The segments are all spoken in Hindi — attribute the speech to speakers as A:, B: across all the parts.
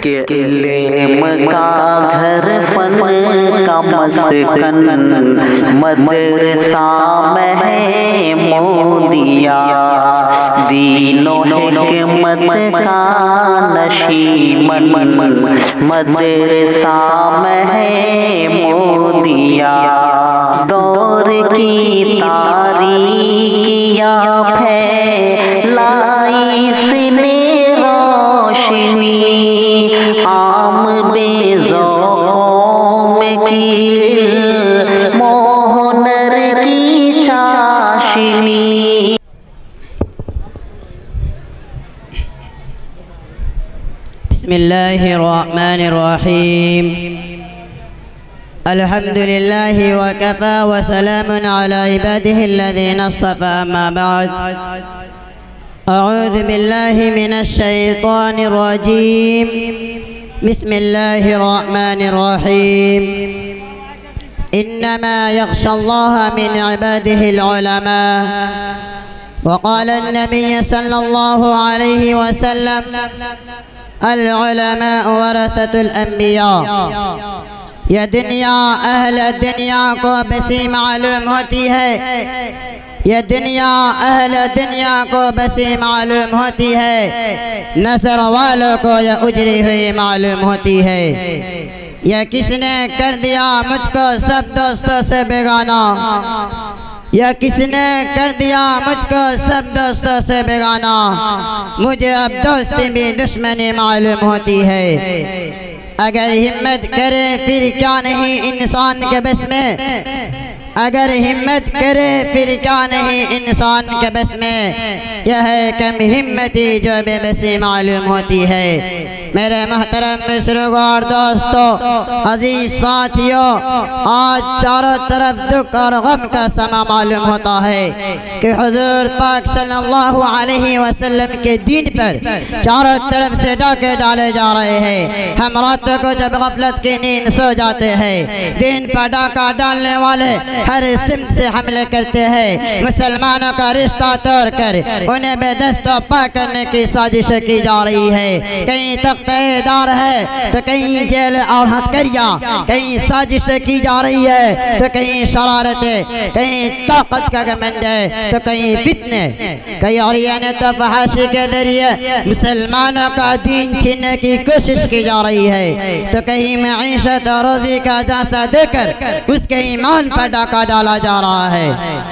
A: के इल्म का घर फन का मस्कन मदरसा में है मोदिया, दीनो हिकमत का नशीमन मदरसा में है मोदिया। दौर की तारीकियाँ फैलाई इसने रोशनी, आम बेज़ौक़ों में की मोहनर की चाशनी।
B: बिस्मिल्लाहिर्रहमानिर्रहीम। अल्हम्दुलिल्लाहि वकफ़ा वसलामुन अला इबादिहि अल्लज़ीना इस्तफ़ा, अम्मा बअद। अऊज़ु बिल्लाहि मिनश शैतानिर रजीम। बिस्मिल्लाहिर्रहमानिर्रहीम। इन्नमा यख्शल्लाह मिन इबादिहिल उलमा। वक़ाल अन्नबी सल्लल्लाहु अलैहि वसल्लम अल उलमा वरसतुल अंबिया। यह दुनिया अहल दुनिया को बसी मालूम होती है, यह दुनिया अहल दुनिया को बसी मालूम होती है, नसर वालों को यह उजड़ी हुई मालूम होती है। यह किसने कर दिया मुझको सब दोस्तों से बेगाना, यह किसने कर दिया मुझको सब दोस्तों से बेगाना, मुझे अब दोस्ती भी दुश्मनी मालूम होती है। अगर हिम्मत करे फिर क्या नहीं इंसान के बस में, अगर हिम्मत करे फिर क्या नहीं इंसान के बस में, यह है कम हिम्मती जो बेबसी मालूम होती है। मेरे मोहतरम बुजुर्गों और दोस्तों, अजीज साथियों, आज चारों तरफ दुख और गम का समा मालूम होता है कि हुजूर पाक सल्लल्लाहु अलैहि वसल्लम के दीन पर चारों तरफ से डाके डाले जा रहे हैं। हम रातों को जब गफलत की नींद सो जाते हैं, दीन पर डाका डालने वाले हर सिमत से हमले करते हैं। मुसलमानों का रिश्ता तोड़कर उन्हें बेदस्तों पा करने की साजिश की जा रही है। कहीं तख्तेदार है तो कहीं जेल और हथकरिया, कहीं साजिश की जा रही है तो कहीं शरारतें, कहीं ताकत का घमंड है तो कहीं फितने, कहीं औरियाने तो फहाशी के जरिए मुसलमानों का दीन छीनने की कोशिश की जा रही है, तो कहीं मईशत और रोजी का झांसा देकर उसके ईमान पर डाका डाला जा रहा है।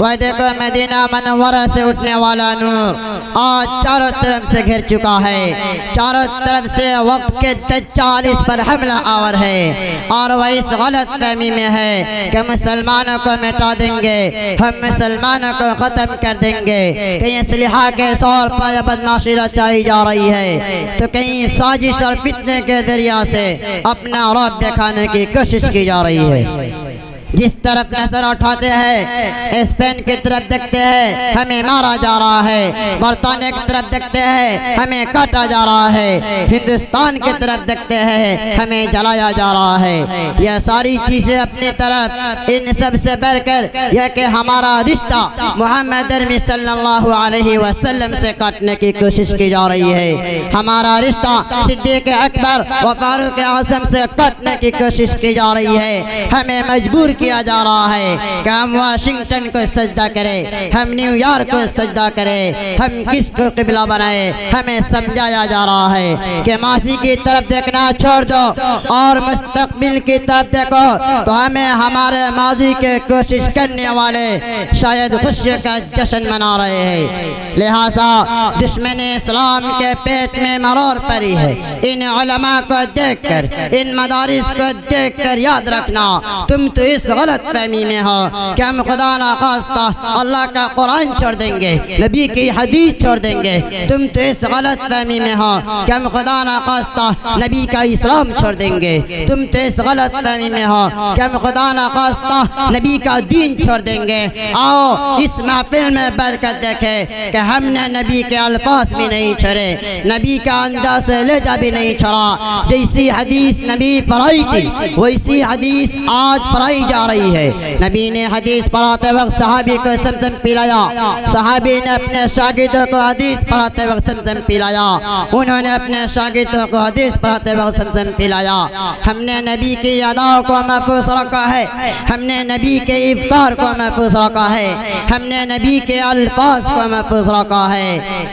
B: वह देखो मदीना मनव्वरा से उठने वाला नूर आज चारों तरफ से घिर चुका है। चारों तरफ से वक्त के दज्जाल इस पर हमला आवर है और वह इस गलत फहमी में है कि मुसलमानों को मिटा देंगे, हम मुसलमानों को खत्म कर देंगे। कहीं असलिहा के तौर पर बदमाशी रचाई जा रही है तो कहीं साजिश और फितने के जरिया से अपना रौब दिखाने की कोशिश की जा रही है। जिस तरफ नजर उठाते हैं स्पेन की तरफ देखते हैं हमें मारा जा रहा है, बरतानिया की तरफ देखते हैं हमें काटा जा रहा है, हिंदुस्तान की तरफ देखते हैं हमें जलाया जा रहा है। यह सारी चीजें अपनी तरफ, इन सब से बढ़कर यह कि हमारा रिश्ता मोहम्मद अरबी सल्लल्लाहु अलैहि वसल्लम से काटने की कोशिश की जा रही है। हमारा रिश्ता सिद्दीक अकबर व फारूक आज़म से काटने की कोशिश की जा रही है। हमें मजबूर किया जा रहा है कि हम वाशिंगटन को सजदा करें, हम न्यूयॉर्क को सजदा करें, हम किसको किबला बनाए। हमें समझाया जा रहा है कि माजी की तरफ देखना छोड़ दो और मुस्तकबिल की तरफ देखो, तो हमें हमारे माजी के कोशिश करने वाले शायद खुशी का जश्न मना रहे हैं। लिहाजा दुश्मन इस्लाम के पेट में मरोड़ पड़ी है। इन उलमा को देखकर, इन मदारिस को देखकर याद रखना तुम तो इस गलत फहमी में हो कि हम खुदा ना खास्ता अल्लाह का कुरान छोड़ देंगे, नबी की हदीस छोड़ देंगे। तुम तो इस गलत फहमी में हो कि हम खुदा ना खास्ता नबी का इस्लाम छोड़ देंगे। तुम तो इस गलत फहमी में हो कि हम खुदा ना खास्ता नबी का दीन छोड़ देंगे। आओ इस महफिल में बरकत देखे कि हमने नबी के अल्फाज भी नहीं छोड़े, नबी का अंदाज लहजा भी नहीं छोड़ा। जैसी हदीस नबी पढ़ाई थी वैसी हदीस आज पढ़ाई जा जा रही है। नबी ने हदीस पढ़ाते वक्त सहाबी को समसम पिलाया, सहाबी ने अपने शागिर्दों को हदीस पढ़ाते वक्त समसम पिलाया, उन्होंने अपने शागिर्दों को हदीस पढ़ाते वक्त समसम पिलाया। हमने नबी की अदाओं को महफूज रखा है, हमने नबी के इफ्तार को महफूज रखा है, हमने नबी के अल्फाज को महफूज रखा है।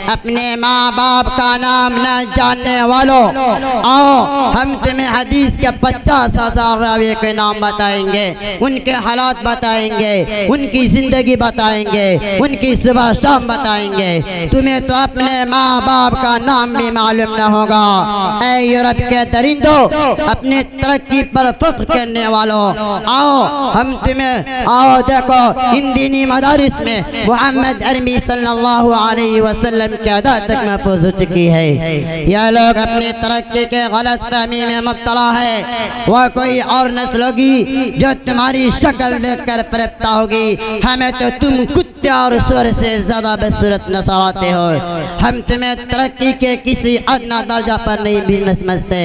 B: अपने माँ बाप का नाम न जानने वालों, आओ हम तुम्हें हदीस के 50,000 रावी के नाम बताएंगे, उनके हालात बताएंगे, उनकी जिंदगी बताएंगे, उनकी सुबह शाम बताएंगे। तुम्हें तो अपने माँ बाप का नाम भी मालूम न होगा। ऐ यूरोप के दरिंदों, अपने तरक्की पर फख्र करने वालों, आओ हम तुम्हें, आओ देखो इन दीनी मदारिस में मोहम्मद अरबी सल्लल्लाहु अलैहि वसल्लम की अदा तक महफूज हो चुकी है। यह लोग अपनी तरक्की के गलत फहमी में मुब्तला है। वह कोई और नस्ल होगी जो तुम्हारी शक्ल देखकर फरेबता होगी। हमें तो तुम कुत्ते और सुअर से ज्यादा बदसूरत नजर आते हो। हम तुम्हें तरक्की के किसी अदना दर्जा पर नहीं भी न समझते।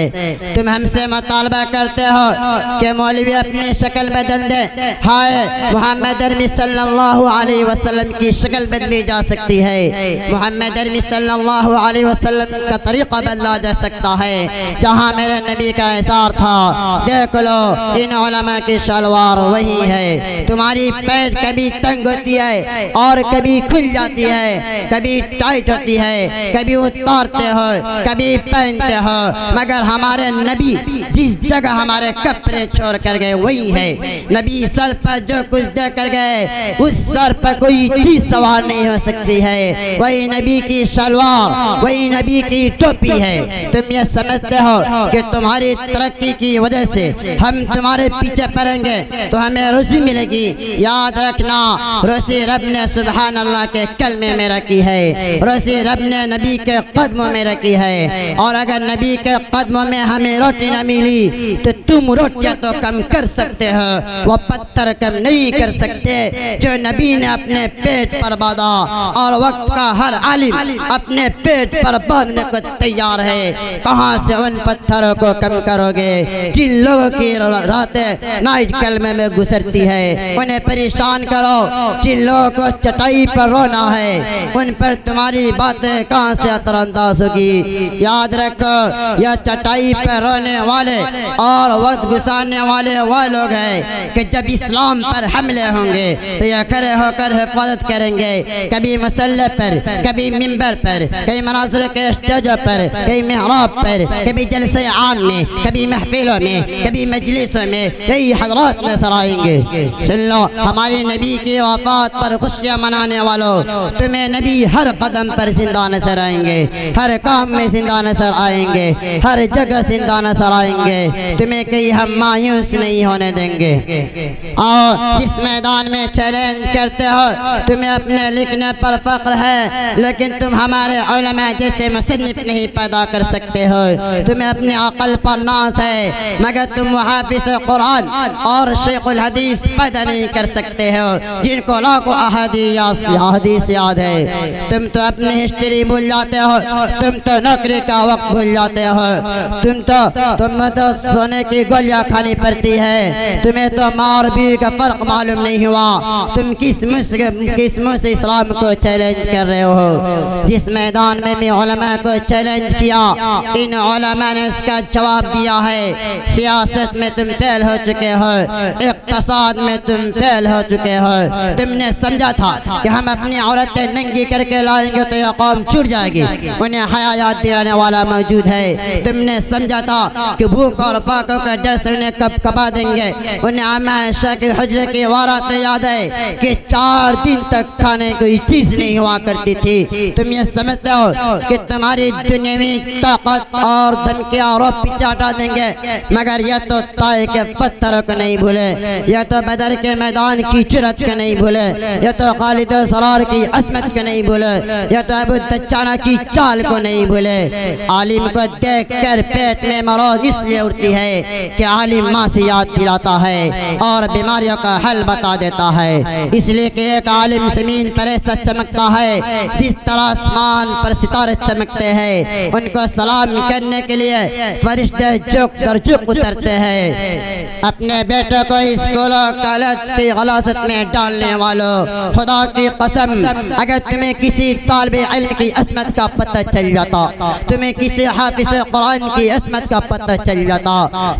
B: तुम हमसे मुतालबा करते हो कि मौलवी अपनी शक्ल बदल दे। हाय, मोहम्मद अरबी सल्लल्लाहु अलैहि वसल्लम की शक्ल बदली जा सकती है, मोहम्मद अरबी सल्लल्लाहु अलैहि वसल्लम का तरीका बदला जा सकता है। जहाँ मेरे नबी का एहसार था, देख लो इन उलमा की शलवार वही है। तुम्हारी पैंट कभी तंग होती है और कभी खुल जाती है, कभी टाइट होती है, कभी उतारते हो, कभी पहनते हो, मगर हमारे नबी जिस जगह हमारे कपड़े छोड़ कर गए वही है। नबी सर पर जो कुछ दे कर गए उस सर पर कोई चीज सवार नहीं हो सकती है। वही नबी की शलवार, वही नबी की टोपी है। तुम ये समझते हो कि तुम्हारी तरक्की की वजह से हम तुम्हारे पीछे पड़ेंगे तो हमें रोजी मिलेगी। याद रखना, रोजी रब ने सुभान अल्लाह के कलमे में रखी है, रोजी रब ने नबी के कदमों में रखी है। और अगर नबी के कदमों में हमें रोटी न मिली तो तुम रोटियां तो कम कर सकते हो, वो पत्थर कम नहीं कर सकते जो नबी ने अपने पेट पर बांधा। और वक्त का हर आलिम अपने पेट पर बांधने को तैयार है। कहाँ से उन पत्थरों को कम करोगे जिन लोगों की रातें नाइट कलमे में गुजरती है? उन्हें परेशान करो। जिन लोगों को चटाई पर रोना है उन पर तुम्हारी बातें कहाँ से असरअंदाज होगी? याद रखो, यह चटाई पर रोने वाले और वक्त गुजारने वाले वह लोग हैं कि जब इस्लाम पर हमले होंगे तो यह खड़े होकर हिफाजत करेंगे। कभी मसल्ले पर, कभी मिंबर पर, कभी मनाज़िर के स्टेजों पर, कभी मेहराब पर, कभी जलसे आम में, कभी महफिलों में, कभी मजलिसों में कई हज़रात नजर आएंगे। सुन लो, हमारे नबी की वफ़ात पर खुशियाँ मनाने वालों, तुम्हें नबी हर कदम पर जिंदा नजर आएंगे, हर काम में जिंदा नजर आएंगे, हर जगह जिंदा नजर आएंगे। तुम्हें कहीं हम मायूस नहीं होने देंगे। और जिस मैदान में चैलेंज करते हो तुम्हें अपने लिखने पर फख्र है, लेकिन तुम हमारे उलमा जैसे मुसन्निफ नहीं पैदा कर सकते हो। तुम्हें अपने अक़ल पर नाज है, मगर तुम हाफिज़ कुरान और शेखुल हदीस पैदा नहीं कर सकते हो जिनको लाखों अहादीस याद है। तुम तो अपनी हिस्ट्री भूल जाते हो, तुम तो नौकरी का वक्त भूल जाते हो, तुम्हें तो सोने की गोलियां खानी पड़ती है, तुम्हें तो माँ और बीवी का फर्क मालूम नहीं हुआ। तुम किस मुँह से इस्लाम को चैलेंज कर रहे हो? जिस मैदान में भी उलमा को चैलेंज किया, इन उलमा ने उसका जवाब दिया है। सियासत में तुम फेल हो चुके हो, इक़्तिसाद में तुम फेल हो चुके हो। तुमने समझा था कि हम अपनी औरतें नंगी करके लाएंगे तो यह कौम छूट जाएगी, उन्हें हया याद दिलाने वाला मौजूद है। तुमने समझा था कि भूख और फाकों का डर से उन्हें कब कबा देंगे। उन्हें आयशा के हुज्रे की वारत याद है कि 4 दिन तक खाने कोई चीज नहीं हुआ करती थी। तुम ये समझते हो कि तुम्हारी दुनियावी ताकत और धमकी और पीछे हटा देंगे, मगर यह तो ताए के पत्थरों को नहीं भूले, यह तो बदर के मैदान की जुरत को नहीं भूले, यह तो खालिद सरार की असमत को नहीं भूले, यह तो अबू दज्जाना की चाल को नहीं भूले। आलिम को देख कर पेट में मरोड़ इसलिए उठती है कि आलिम माँ से याद दिलाता है और बीमारियों का हल बता देता है। इसलिए कि एक आलिम ज़मीन पर ऐसा चमकता है जिस तरह आसमान पर सितारे चमकते हैं। उनको सलाम करने के लिए फरिश्ते झुक कर झुक उतरते हैं। अपने बेटों को स्कूलों कॉलेज की गलासत में डालने वालों, खुदा की कसम अगर तुम्हें किसी तालिब इल्म की असमत का पता चल जाता, तुम्हें किसी हाफिज कुरान की असमत का पता चल जाता,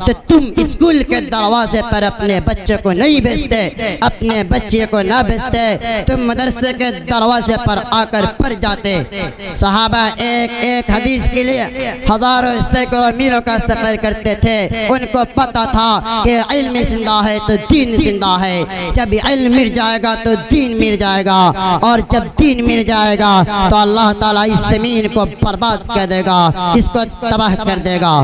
B: तो तुम स्कूल के दरवाजे पर अपने बच्चे को नहीं भेजते, अपने बच्चे को ना भेजते, तुम मदरसे के दरवाजे पर आकर पढ़ जाते। सहाबा एक एक हदीस के लिए हजारों सैकड़ों मीलों का सफर करते थे। उनको पता था कि इल्म जिंदा है तो दीन जिंदा है, जब इल्म मिट जाएगा तो दीन मिट जाएगा, और जब दीन मिट जाएगा तो अल्लाह ताला इस ज़मीन को बर्बाद कर देगा, इसको तबाह कर देगा।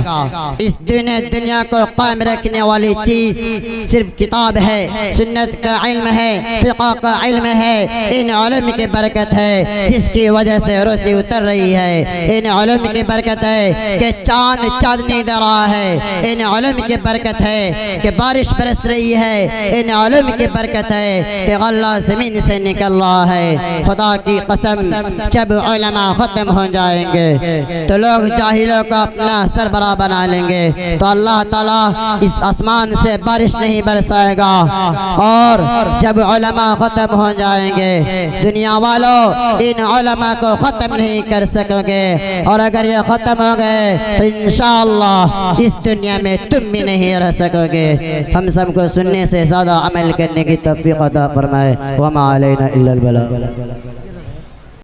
B: इस दुनिया को कायम रखने वाली चीज सिर्फ किताब है, सुन्नत का इल्म है, फिक़ह का इल्म है। इन उलम की बरकत है जिसकी वजह से रोज़ी उतर रही है। इन उलम की बरकत है कि चांद चांदनी दे रहा है। इन उलम की बरकत है कि बारिश बरस रही है। इन उलम की बरकत है कि गल्ला ज़मीन से निकल रहा है। खुदा की कसम जब उलमा ख़त्म हो जाएंगे तो लोग जाहिलों को अपना सरबराह बना लेंगे, तो अल्लाह ताला इस आसमान से बारिश नहीं बरसाएगा। और जब उलमा ख़त्म हो जाएंगे, दुनिया वालों इन उलमा को ख़त्म नहीं कर सकोगे, और अगर ये ख़त्म हो गए तो इंशाअल्लाह इस दुनिया में तुम भी नहीं रह सकोगे। हम सबको सुनने से ज़्यादा अमल करने की तौफीक अता फरमाए। वमा अलैना इल्लल बलाग।